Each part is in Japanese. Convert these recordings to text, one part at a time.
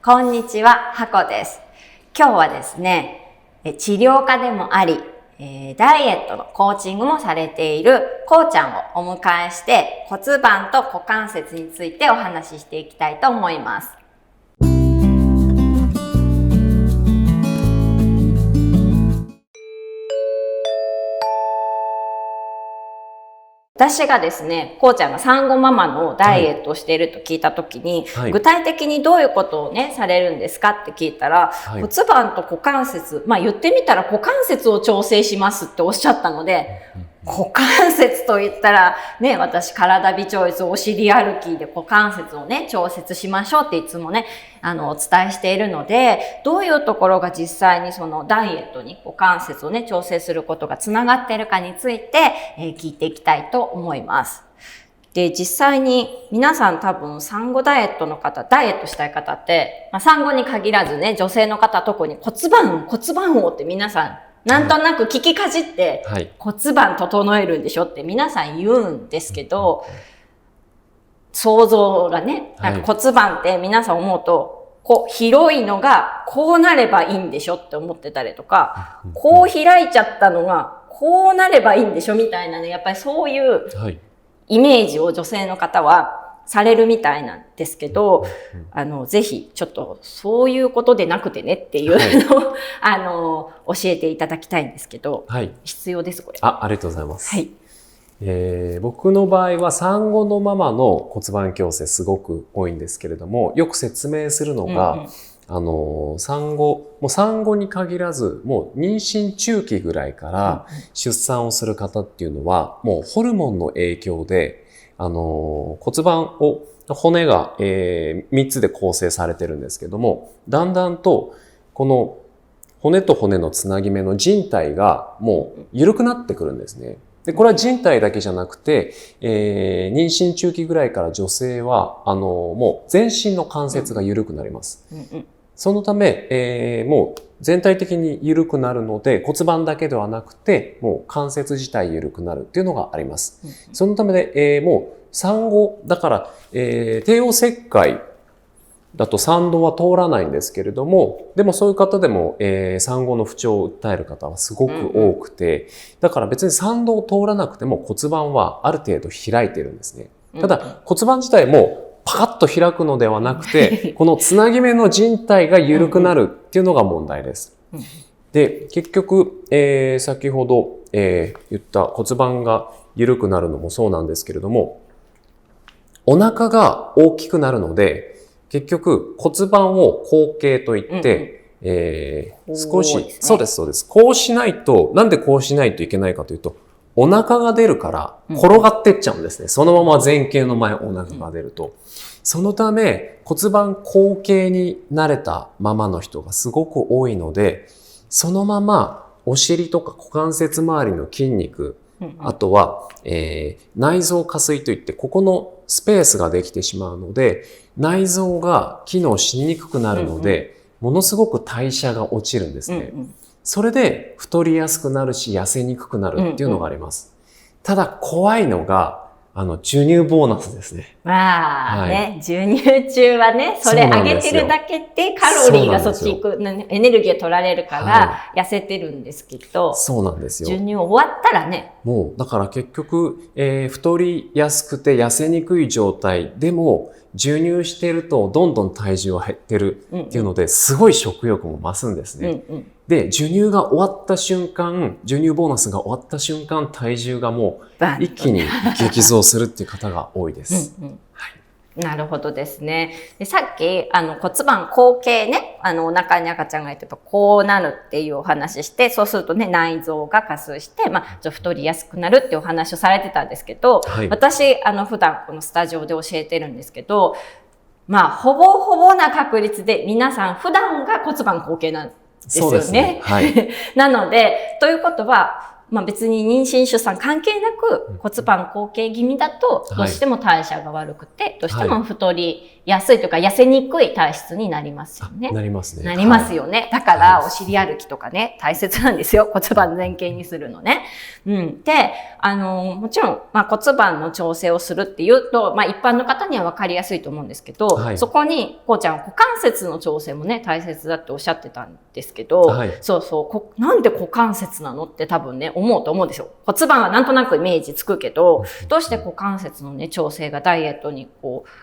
こんにちは、はこです。今日はですね、治療家でもあり、ダイエットのコーチングもされているこうちゃんをお迎えして骨盤と股関節についてお話ししていきたいと思います。私がですね、こうちゃんが産後ママのダイエットをしていると聞いたときに、具体的にどういうことをね、されるんですかって聞いたら、骨盤と股関節、言ってみたら股関節を調整しますっておっしゃったので、股関節と言ったらね、私体美調律お尻歩きで股関節をね、調節しましょうっていつもね、お伝えしているので、どういうところが実際にそのダイエットに股関節をね、調整することがつながっているかについて、聞いていきたいと思います。で、実際に皆さん多分産後ダイエットの方、ダイエットしたい方って、産後に限らずね、女性の方特に骨盤をって皆さんなんとなく聞きかじって、骨盤整えるんでしょって皆さん言うんですけど、想像がね、なんか骨盤って皆さん思うと、こう広いのがこうなればいいんでしょって思ってたりとか、こう開いちゃったのがこうなればいいんでしょみたいなね、やっぱりそういうイメージを女性の方はされるみたいなんですけど、ぜひちょっとそういうことでなくてねっていうのを、教えていただきたいんですけど、必要です、これ。ありがとうございます。僕の場合は産後のママの骨盤矯正すごく多いんですけれども、よく説明するのが、産後に限らず、もう妊娠中期ぐらいから出産をする方っていうのは、もうホルモンの影響で、骨盤骨が、3つで構成されてるんですけども、だんだんとこの骨と骨のつなぎ目の靭帯がもう緩くなってくるんですね。で、これは靭帯だけじゃなくて、妊娠中期ぐらいから女性はもう全身の関節が緩くなります。そのため、もう全体的に緩くなるので、骨盤だけではなくて、もう関節自体緩くなるっていうのがあります。そのためで、もう産後、だから、帝王切開だと産道は通らないんですけれども、でもそういう方でも、産後の不調を訴える方はすごく多くて、だから別に産道を通らなくても骨盤はある程度開いてるんですね。ただ骨盤自体もパカッと開くのではなくて、このつなぎ目の靭帯が緩くなるっていうのが問題です。で、結局、先ほど、言った骨盤が緩くなるのもそうなんですけれども、お腹が大きくなるので、結局骨盤を後傾といって、少し、そうです。こうしないと、なんでこうしないといけないかというと、お腹が出るから転がってっちゃうんですね。そのまま前傾の前お腹が出ると。そのため骨盤後傾に慣れたままの人がすごく多いので、そのままお尻とか股関節周りの筋肉、あとは、内臓下垂といってここのスペースができてしまうので、内臓が機能しにくくなるので、ものすごく代謝が落ちるんですね。それで太りやすくなるし痩せにくくなるっていうのがあります。ただ怖いのが授乳ボーナスですね。ね、授乳中はね、それ上げてるだけでカロリーがそっち行く、エネルギー取られるから痩せてるんですけど、そうなんですよ。授乳終わったらね。もう、だから結局、太りやすくて痩せにくい状態でも、授乳してるとどんどん体重は減ってるっていうので、すごい食欲も増すんですね。で、授乳が終わった瞬間、授乳ボーナスが終わった瞬間、体重がもう一気に激増するっていう方が多いです。なるほどですね。で、さっき、骨盤後傾ね、お腹に赤ちゃんがいてこうなるっていうお話して、そうするとね、内臓が下垂して、太りやすくなるっていうお話をされてたんですけど、私、普段このスタジオで教えてるんですけど、ほぼな確率で皆さん普段が骨盤後傾なんですよね。なので、ということは、別に妊娠出産関係なく骨盤後傾気味だとどうしても代謝が悪くて、どうしても太りやすいというか痩せにくい体質になりますよね。なりますね。なりますよね。だからお尻歩きとかね、大切なんですよ。骨盤前傾にするのね。で、もちろん、骨盤の調整をするっていうと、一般の方には分かりやすいと思うんですけど、そこに、こうちゃん、股関節の調整もね、大切だっておっしゃってたんですけど、なんで股関節なのって多分ね、思うと思うんですよ。骨盤はなんとなくイメージつくけど、どうして股関節のね、調整がダイエットに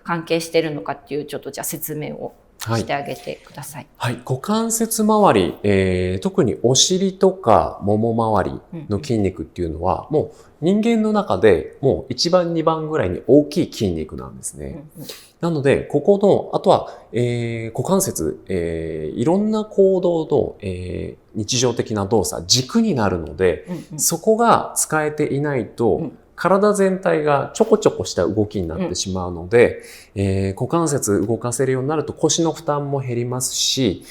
関係してるのかっていう、ちょっとじゃあ説明をしてあげてください。股関節周り、特にお尻とかもも周りの筋肉っていうのは、もう人間の中でもう1番2番ぐらいに大きい筋肉なんですね。なので、ここの、あとは、股関節、いろんな行動の、日常的な動作、軸になるので、そこが使えていないと、体全体がちょこちょこした動きになってしまうので、股関節動かせるようになると腰の負担も減りますし、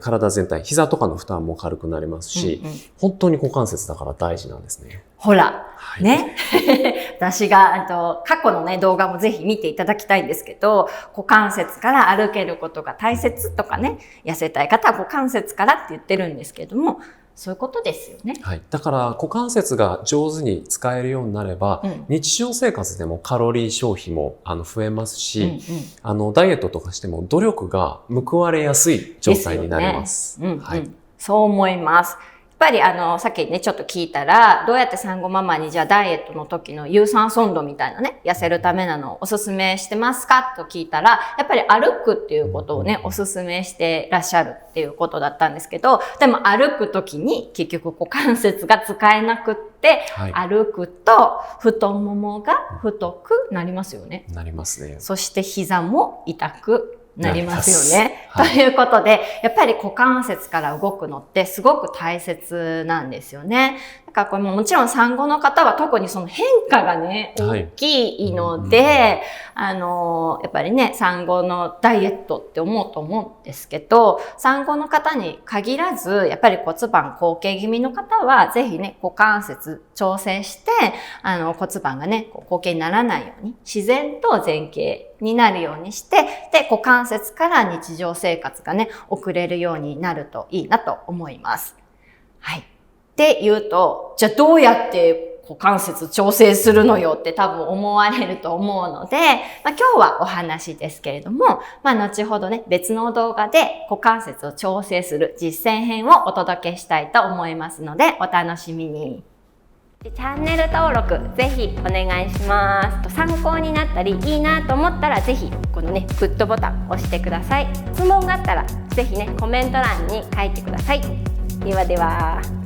体全体、膝とかの負担も軽くなりますし、本当に股関節だから大事なんですね。ほら、ね。私が、過去のね、動画もぜひ見ていただきたいんですけど、股関節から歩けることが大切とかね、痩せたい方は股関節からって言ってるんですけれども、そういうことですよね。だから股関節が上手に使えるようになれば、日常生活でもカロリー消費も増えますし、ダイエットとかしても努力が報われやすい状態になります。そう思います。やっぱりさっきね、ちょっと聞いたら、どうやって産後ママにじゃあダイエットの時の有酸素運動みたいなね、痩せるためなのをおすすめしてますかと聞いたら、やっぱり歩くっていうことをね、おすすめしてらっしゃるっていうことだったんですけど、でも歩く時に結局股関節が使えなくって、歩くと太ももが太くなりますよね。なりますね。そして膝も痛くなりますよね。ということで、やっぱり股関節から動くのってすごく大切なんですよね。だからこれもちろん産後の方は特にその変化がね、大きいので、やっぱりね、産後のダイエットって思うと思うんですけど、産後の方に限らず、やっぱり骨盤後傾気味の方は、ぜひね、股関節調整して、骨盤がね、後傾にならないように、自然と前傾になるようにして、で、股関節から日常生活がね、送れるようになるといいなと思います。って言うと、じゃあどうやって股関節調整するのよって多分思われると思うので、今日はお話ですけれども、後ほどね、別の動画で股関節を調整する実践編をお届けしたいと思いますので、お楽しみに。チャンネル登録ぜひお願いします。参考になったりいいなと思ったらぜひこのねグッドボタン押してください。質問があったらぜひねコメント欄に書いてください。ではでは。